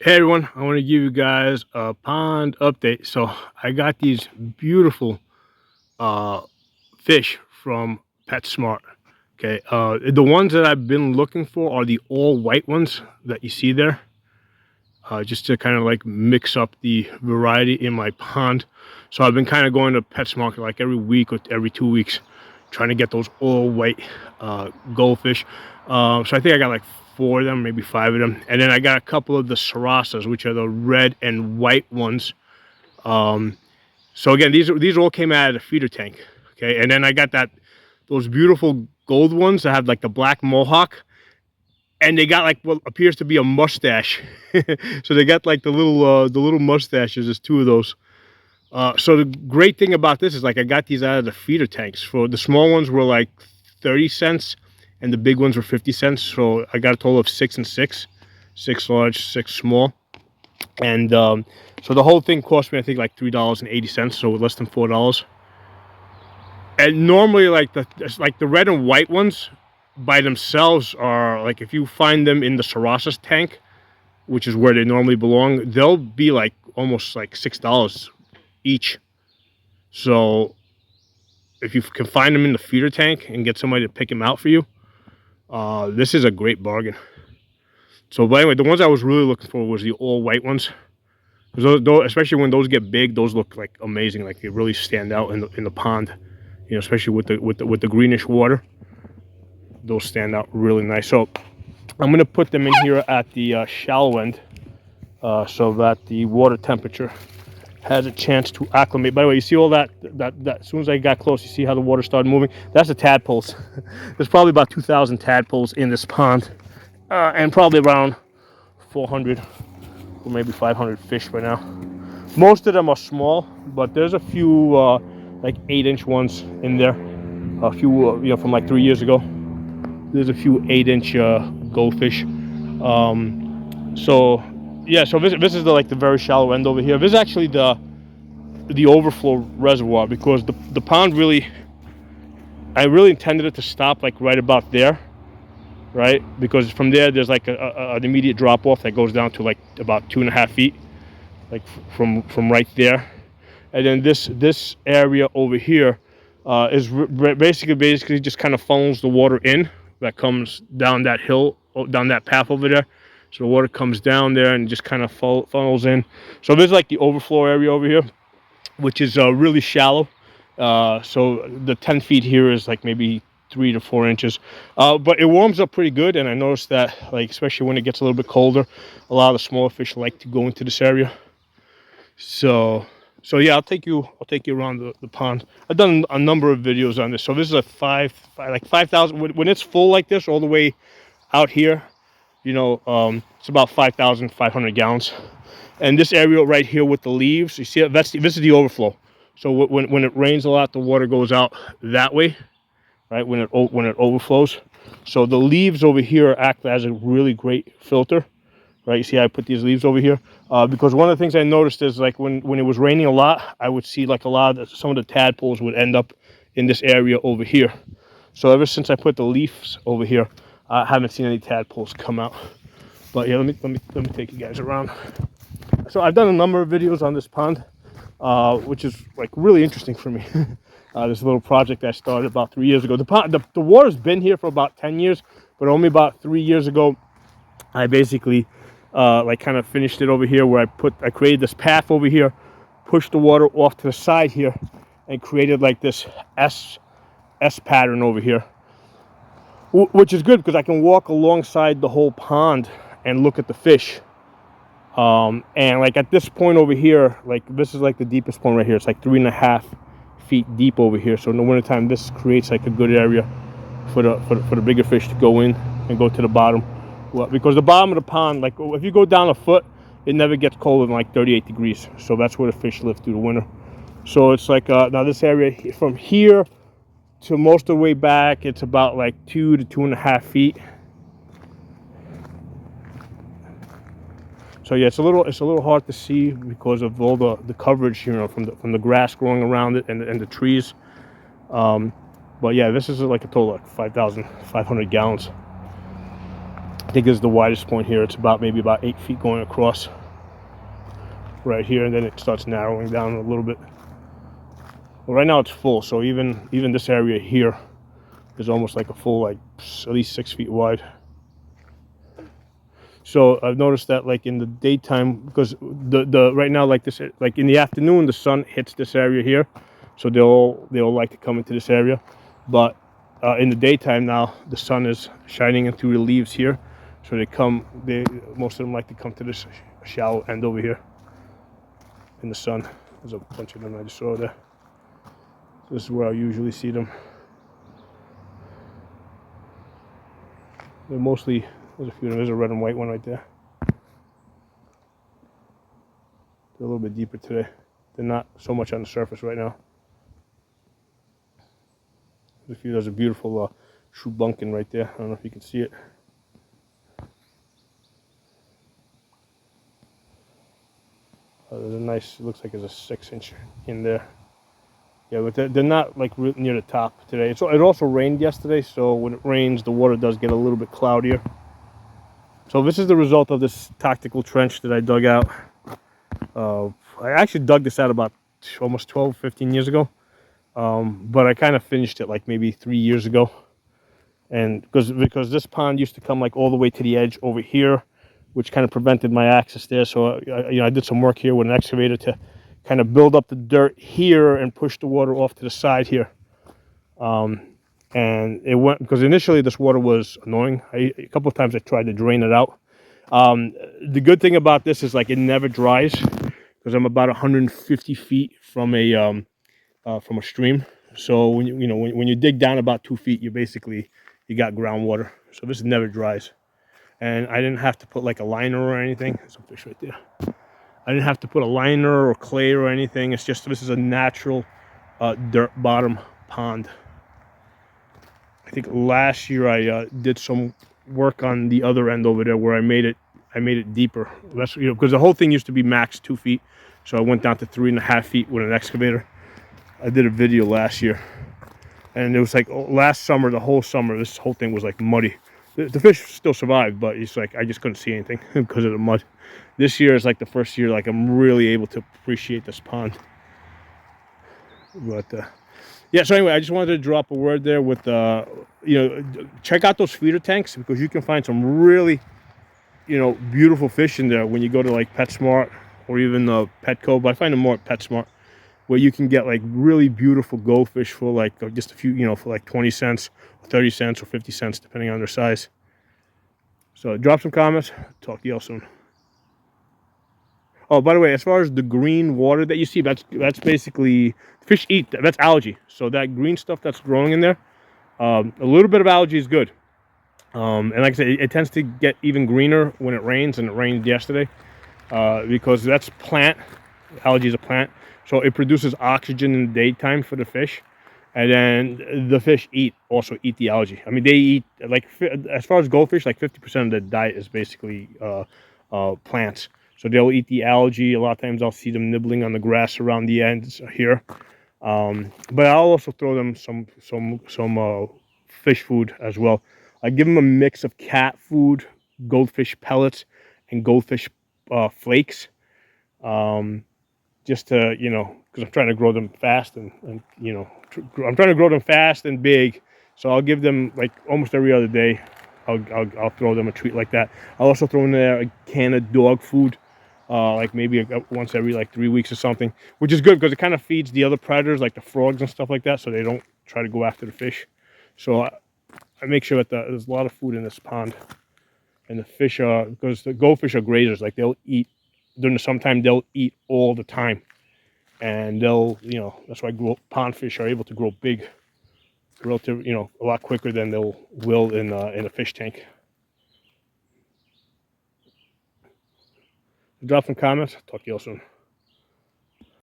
Hey everyone, I want to give you guys a pond update. So I got these beautiful uh, fish from PetSmart. Okay, the ones that I've been looking for are the all white ones that you see there, just to kind of like mix up the variety in my pond. So I've been kind of going to PetSmart like every week or every 2 weeks, trying to get those all white goldfish. So I think I got like four of them, maybe five of them, and then I got a couple of the sarasas, which are the red and white ones. Um, so again, these all came out of the feeder tank. Okay, and then I got those beautiful gold ones that have like the black mohawk, and they got like what appears to be a mustache. So they got like the little mustaches. There's two of those. So the great thing about this is like I got these out of the feeder tanks. For the small ones were like 30 cents, and the big ones were 50 cents. So I got a total of 6 and 6, 6 large, 6 small, and so the whole thing cost me I think like $3.80, so less than $4. And normally like the red and white ones by themselves are like, if you find them in the Sarasas tank, which is where they normally belong, they'll be like almost like $6 each. So if you can find them in the feeder tank and get somebody to pick them out for you, this is a great bargain. So, but anyway, the ones I was really looking for was the all white ones. Those, especially when those get big, those look like amazing. Like they really stand out in the pond. You know, especially with the greenish water, those stand out really nice. So I'm gonna put them in here at the shallow end, so that the water temperature has a chance to acclimate. By the way, you see all that as soon as I got close, you see how the water started moving? That's the tadpoles. There's probably about 2,000 tadpoles in this pond, and probably around 400 or maybe 500 fish by now. Most of them are small, but there's a few like 8-inch ones in there. A few, you know, from like 3 years ago. There's a few 8-inch goldfish. So yeah, so this is the very shallow end over here. This is actually the overflow reservoir, because the pond really, I really intended it to stop like right about there, right? Because from there there's like an immediate drop off that goes down to like about 2.5 feet, like from right there. And then this area over here is basically just kind of funnels the water in, that comes down that hill, down that path over there. So the water comes down there and just kind of funnels in. So there's like the overflow area over here, which is really shallow. So the 10 feet here is like maybe 3 to 4 inches, but it warms up pretty good. And I noticed that, like, especially when it gets a little bit colder, a lot of the smaller fish like to go into this area. So yeah, I'll take you around the pond. I've done a number of videos on this. So this is a 5,000. When it's full like this, all the way out here, you know, it's about 5,500 gallons. And this area right here with the leaves, you see it, this is the overflow. So when it rains a lot, the water goes out that way, right? When it overflows. So the leaves over here act as a really great filter. Right, you see I put these leaves over here, because one of the things I noticed is like when it was raining a lot, I would see like some of the tadpoles would end up in this area over here. So ever since I put the leaves over here, I haven't seen any tadpoles come out. But yeah, let me take you guys around. So I've done a number of videos on this pond, which is like really interesting for me. This little project I started about 3 years ago. The water's been here for about 10 years, but only about 3 years ago, I basically like kind of finished it over here, where I created this path over here, pushed the water off to the side here, and created like this S pattern over here, which is good because I can walk alongside the whole pond and look at the fish. And like at this point over here, like this is like the deepest point right here. It's like 3.5 feet deep over here. So in the wintertime, this creates like a good area for the bigger fish to go in and go to the bottom. Well, because the bottom of the pond, like if you go down a foot, it never gets colder than like 38 degrees. So that's where the fish live through the winter. So it's like now this area from here to most of the way back, it's about like 2 to 2.5 feet. So yeah, it's a little hard to see because of all the coverage, you know, from the grass growing around it and the trees. But yeah, this is like a total like 5,500 gallons. I think is the widest point here. It's about maybe about 8 feet going across right here, and then it starts narrowing down a little bit. Well, right now it's full, so even this area here is almost like a full, like at least 6 feet wide. So I've noticed that like in the daytime, because the right now, like this, like in the afternoon, the sun hits this area here, so they'll like to come into this area. But in the daytime now, the sun is shining in through the leaves here, so most of them like to come to this shallow end over here in the sun. There's a bunch of them I just saw there. This is where I usually see them. They're mostly, there's a few of them. There's a red and white one right there. They're a little bit deeper today. They're not so much on the surface right now. There's a beautiful shoebunkin right there. I don't know if you can see it. There's a nice, it looks like there's a 6-inch in there. Yeah, but they're not like near the top today. It also rained yesterday, so when it rains, the water does get a little bit cloudier. So this is the result of this tactical trench that I dug out. I actually dug this out about almost 12, 15 years ago. But I kind of finished it like maybe 3 years ago. And because this pond used to come like all the way to the edge over here, which kind of prevented my access there. So I did some work here with an excavator to kind of build up the dirt here and push the water off to the side here. And it went, because initially this water was annoying. A couple of times I tried to drain it out. The good thing about this is like it never dries, because I'm about 150 feet from a stream. So when you dig down about 2 feet, you got groundwater. So this never dries. And I didn't have to put like a liner or anything. There's some fish right there. I didn't have to put a liner or clay or anything. It's just, this is a natural dirt bottom pond. I think last year I did some work on the other end over there where I made it deeper. That's, because the whole thing used to be max 2 feet. So I went down to 3.5 feet with an excavator. I did a video last year, and it was like last summer, the whole summer, this whole thing was like muddy. The fish still survived, but it's like I just couldn't see anything because of the mud. This year is like the first year like I'm really able to appreciate this pond. But yeah, so anyway, I just wanted to drop a word there with check out those feeder tanks, because you can find some really beautiful fish in there when you go to like PetSmart or even Petco. But I find them more at PetSmart, where you can get like really beautiful goldfish for like just a few, for like 20 cents, 30 cents, or 50 cents, depending on their size. So drop some comments. Talk to you all soon. Oh, by the way, as far as the green water that you see, that's basically, fish eat, that's algae. So that green stuff that's growing in there, a little bit of algae is good. And like I said, it tends to get even greener when it rains, and it rained yesterday, because that's plant. Algae is a plant. So it produces oxygen in the daytime for the fish, and then the fish also eat the algae. I mean, they eat, like, as far as goldfish, like 50% of their diet is basically plants. So they'll eat the algae. A lot of times I'll see them nibbling on the grass around the ends here. But I'll also throw them some fish food as well. I give them a mix of cat food, goldfish pellets, and goldfish flakes. Just to, because I'm trying to grow them fast, and I'm trying to grow them fast and big. So I'll give them like almost every other day. I'll throw them a treat like that. I'll also throw in there a can of dog food, like maybe once every like 3 weeks or something, which is good because it kind of feeds the other predators like the frogs and stuff like that, so they don't try to go after the fish. So I make sure that there's a lot of food in this pond, and the fish because the goldfish are grazers, like they'll eat. During the summertime, they'll eat all the time, and they'll, that's why pond fish are able to grow big, relative, a lot quicker than they'll in a fish tank. Drop some comments. Talk to you all soon.